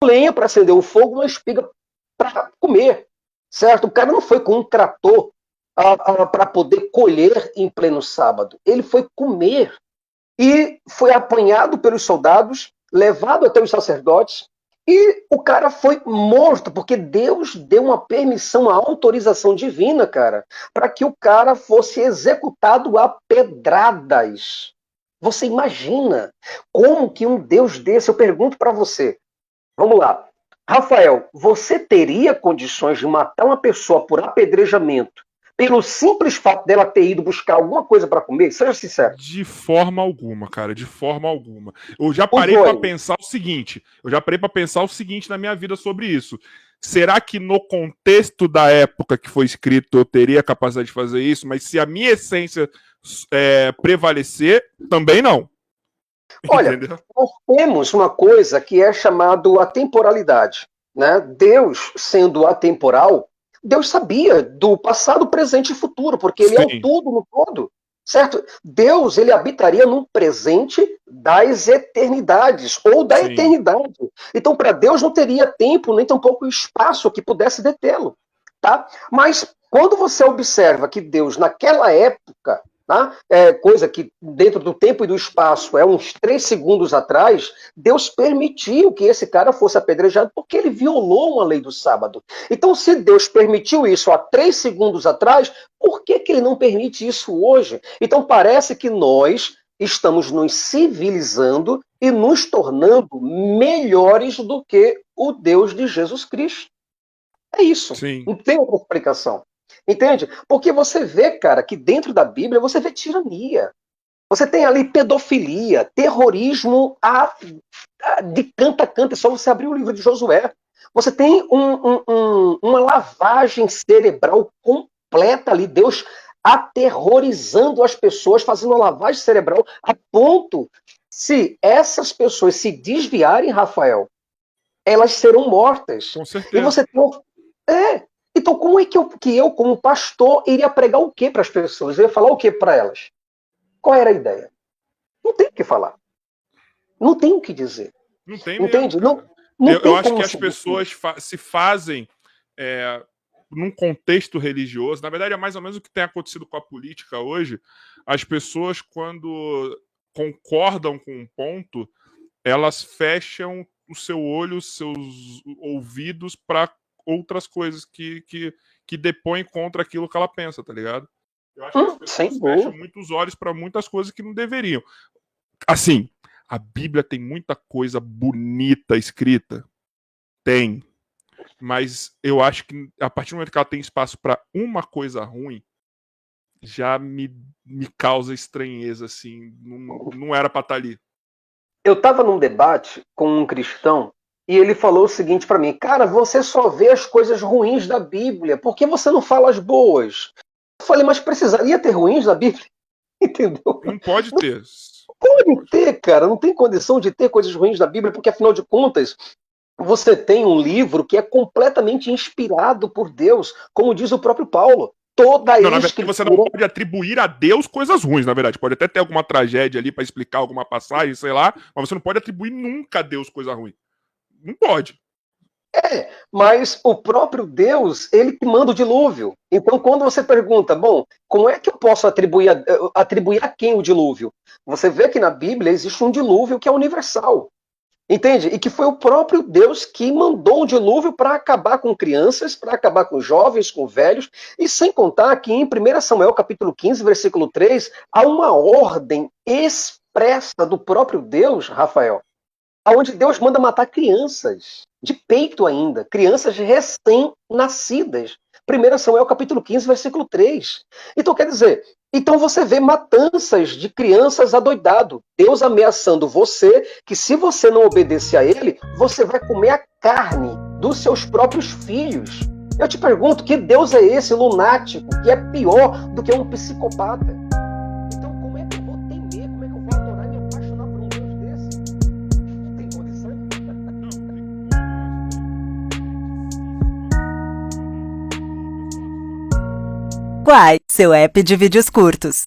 lenha para acender o fogo, uma espiga para comer, certo? O cara não foi com um trator para poder colher em pleno sábado. Ele foi comer e foi apanhado pelos soldados, levado até os sacerdotes, e o cara foi morto, porque Deus deu uma permissão, uma autorização divina, cara, para que o cara fosse executado a pedradas. Você imagina como que um Deus desse, eu pergunto para você, vamos lá, Rafael, você teria condições de matar uma pessoa por apedrejamento pelo simples fato dela ter ido buscar alguma coisa para comer? Seja sincero. De forma alguma, cara, de forma alguma. Eu já O parei para Johnny, pensar o seguinte, na minha vida sobre isso. Será que no contexto da época que foi escrito eu teria a capacidade de fazer isso? Mas se a minha essência prevalecer, também não. olha, Entendeu? nós temos uma coisa que é chamado a temporalidade, né? Deus, sendo atemporal, Deus sabia do passado, presente e futuro, porque ele é o Sim, tudo no todo, certo? Deus, ele habitaria no presente das eternidades, ou da sim. eternidade. Então, para Deus não teria tempo, nem tampouco espaço que pudesse detê-lo, tá? Mas quando você observa que Deus, naquela época, tá? Coisa que dentro do tempo e do espaço é uns 3 segundos atrás, Deus permitiu que esse cara fosse apedrejado porque ele violou uma lei do sábado. Então, se Deus permitiu isso há 3 segundos atrás, por que ele não permite isso hoje? Então, parece que nós estamos nos civilizando e nos tornando melhores do que o Deus de Jesus Cristo. É isso. Sim. Não tem outra explicação. Entende? Porque você vê, cara, que dentro da Bíblia você vê tirania. Você tem ali pedofilia, terrorismo de canta a canta. É só você abrir o livro de Josué. Você tem uma lavagem cerebral completa ali. Deus aterrorizando as pessoas, fazendo uma lavagem cerebral a ponto, se essas pessoas se desviarem, Rafael, elas serão mortas. Com E certeza. você tem então, como é que eu, como pastor, iria pregar o que para as pessoas? Eu ia falar o que para elas? Qual era a ideia? Não tem o que falar. Não tem o que dizer. Não tem mesmo, Entende? Não, cara. não Eu tem acho que como as se dizer. pessoas se fazem num contexto religioso. Na verdade, é mais ou menos o que tem acontecido com a política hoje. As pessoas, quando concordam com um ponto, elas fecham o seu olho, os seus ouvidos para outras coisas que depõem contra aquilo que ela pensa, tá ligado? Eu acho que as Sem pessoas fecham dúvida. muitos olhos para muitas coisas que não deveriam. Assim, a Bíblia tem muita coisa bonita escrita. Tem. Mas eu acho que a partir do momento que ela tem espaço para uma coisa ruim, já me causa estranheza, assim. Não era pra estar ali. Eu estava num debate com um cristão e ele falou o seguinte para mim: cara, você só vê as coisas ruins da Bíblia, por que você não fala as boas? Eu falei, mas precisaria ter ruins na Bíblia? Entendeu? Não pode ter. Pode ter, cara, não tem condição de ter coisas ruins na Bíblia, porque afinal de contas, você tem um livro que é completamente inspirado por Deus, como diz o próprio Paulo. Toda a Não, na verdade, você não escritura. pode atribuir a Deus coisas ruins, na verdade. Pode até ter alguma tragédia ali para explicar alguma passagem, sei lá, mas você não pode atribuir nunca a Deus coisa ruim. Não pode. Mas o próprio Deus, ele que manda o dilúvio. Então, quando você pergunta, bom, como é que eu posso atribuir a quem o dilúvio? Você vê que na Bíblia existe um dilúvio que é universal. Entende? E que foi o próprio Deus que mandou um dilúvio para acabar com crianças, para acabar com jovens, com velhos, e sem contar que em 1 Samuel capítulo 15, versículo 3, há uma ordem expressa do próprio Deus, Rafael, aonde Deus manda matar crianças, de peito ainda, crianças recém-nascidas. 1 Samuel capítulo 15, versículo 3. Então, quer dizer, então você vê matanças de crianças adoidado. Deus ameaçando você, que se você não obedecer a ele, você vai comer a carne dos seus próprios filhos. Eu te pergunto, que Deus é esse lunático, que é pior do que um psicopata? Então, como é que eu vou temer, como é que eu vou adorar e me apaixonar por um Deus desse? Não tem condição. Quai, seu app de vídeos curtos.